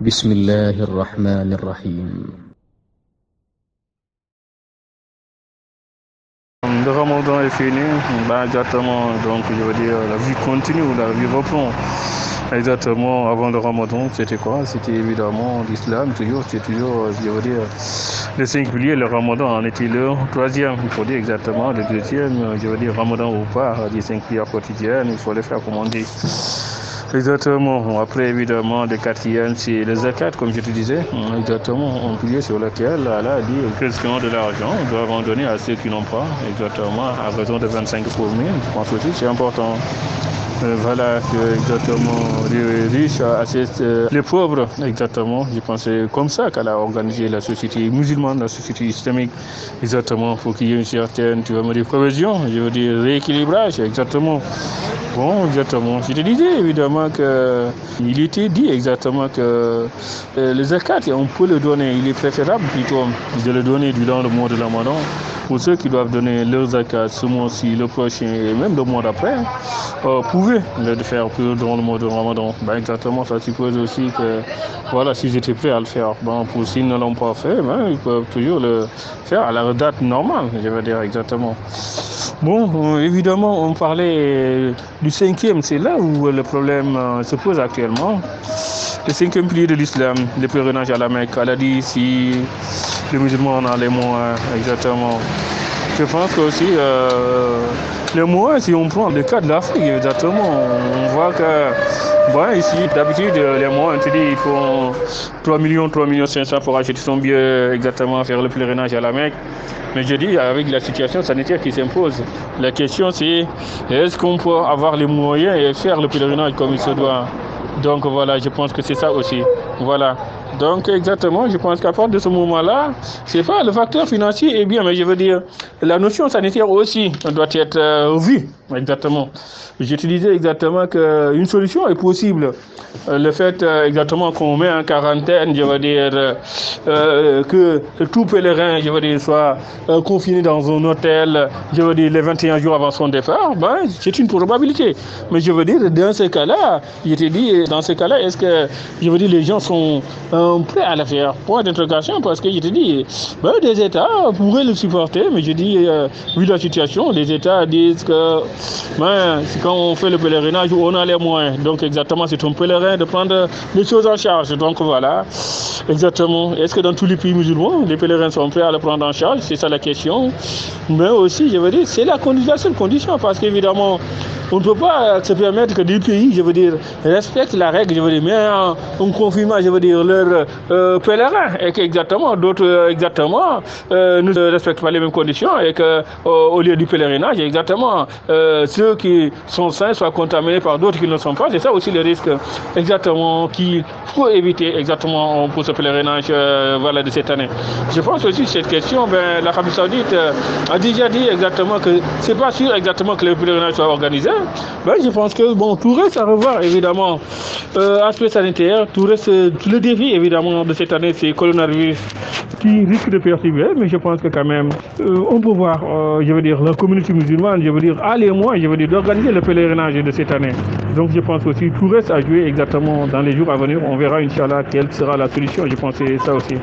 بسم الله الرحمن الرحيم. Le Ramadan est fini, exactement, donc je veux dire, la vie continue, la vie reprend. Exactement, avant le Ramadan, c'était quoi? C'était évidemment l'islam, toujours, c'est toujours, je veux dire, le 5 piliers, le Ramadan en était le troisième, il faut dire exactement, le deuxième, je veux dire, Ramadan ou pas, les 5 prières quotidiennes, il faut les faire comme on dit. Exactement. Après, évidemment, le quatrième, c'est le zakat, comme je te disais. Exactement. Un pilier sur lequel Allah dit que ceux qui ont de l'argent doivent en donner à ceux qui n'ont pas. Exactement. À raison de 25 pour 1000. Je pense aussi que c'est important. Voilà, que exactement, les riches assistent les pauvres, exactement. Je pense que c'est comme ça qu'elle a organisé la société musulmane, la société islamique, exactement, pour qu'il y ait une certaine, tu vas me dire, cohésion, je veux dire, rééquilibrage, exactement. Bon, exactement. Je te disais évidemment qu'il était dit exactement que le zakat, on peut le donner, il est préférable plutôt de le donner durant le mois de Ramadan. Pour ceux qui doivent donner leur zakat ce mois-ci, le prochain et même le mois d'après, pouvaient le faire durant le mois de Ramadan. Ben, exactement, ça suppose aussi que, voilà, s'ils étaient prêts à le faire. Bon, pour s'ils ne l'ont pas fait, ben, ils peuvent toujours le faire à la date normale, je veux dire exactement. Bon, évidemment, on parlait du cinquième, c'est là où le problème se pose actuellement. Le cinquième pilier de l'islam, le pèlerinage à la Mecque. Elle a dit si les musulmans en ont les moyens, exactement. Je pense que aussi les moyens, si on prend le cas de l'Afrique, exactement, on voit que bon, ici, d'habitude, les moyens, on te dit il faut 3 millions 500 pour acheter son billet, exactement, faire le pèlerinage à la Mecque. Mais je dis, avec la situation sanitaire qui s'impose, la question c'est est-ce qu'on peut avoir les moyens et faire le pèlerinage comme il se doit? Donc voilà, je pense que c'est ça aussi. Voilà. Donc exactement, je pense qu'à partir de ce moment-là, c'est pas le facteur financier est bien, mais je veux dire, la notion sanitaire aussi doit être revue. Exactement. Je te disais exactement qu'une solution est possible. Le fait exactement qu'on met en quarantaine, je veux dire, que tout pèlerin, je veux dire, soit confiné dans un hôtel, je veux dire, les 21 jours avant son départ, ben, c'est une probabilité. Mais je veux dire, dans ce cas-là, je te dis, dans ce cas-là, est-ce que, je veux dire, les gens sont prêts à le faire? Point d'interrogation, parce que je te dis, ben, des États pourraient le supporter, mais je dis, vu la situation, les États disent que ben, quand on fait le pèlerinage, on a les moyens. Donc exactement, c'est un pèlerin de prendre les choses en charge. Donc voilà, exactement. Est-ce que dans tous les pays musulmans, les pèlerins sont prêts à le prendre en charge? C'est ça la question. Mais aussi, je veux dire, c'est la seule condition, parce qu'évidemment, on ne peut pas se permettre que des pays, je veux dire, respectent la règle, je veux dire, mais en confinement, je veux dire, leurs pèlerins, et qu'exactement, d'autres, exactement, ne respectent pas les mêmes conditions, et qu'au lieu du pèlerinage, exactement, ceux qui sont sains soient contaminés par d'autres qui ne le sont pas. C'est ça aussi le risque, exactement, qu'il faut éviter, exactement, pour ce pèlerinage, voilà, de cette année. Je pense aussi cette question, ben, l'Arabie Saoudite a déjà dit exactement que c'est pas sûr exactement que le pèlerinage soit organisé. Ben, je pense que bon, tout reste à revoir évidemment. Aspect sanitaire, tout reste, le défi évidemment de cette année, c'est coronavirus qui risque de perturber, mais je pense que quand même, on peut voir, je veux dire, la communauté musulmane, je veux dire, a les moyens, je veux dire, d'organiser le pèlerinage de cette année. Donc je pense aussi tout reste à jouer exactement dans les jours à venir. On verra, Inch'Allah, quelle sera la solution. Je pense que c'est ça aussi.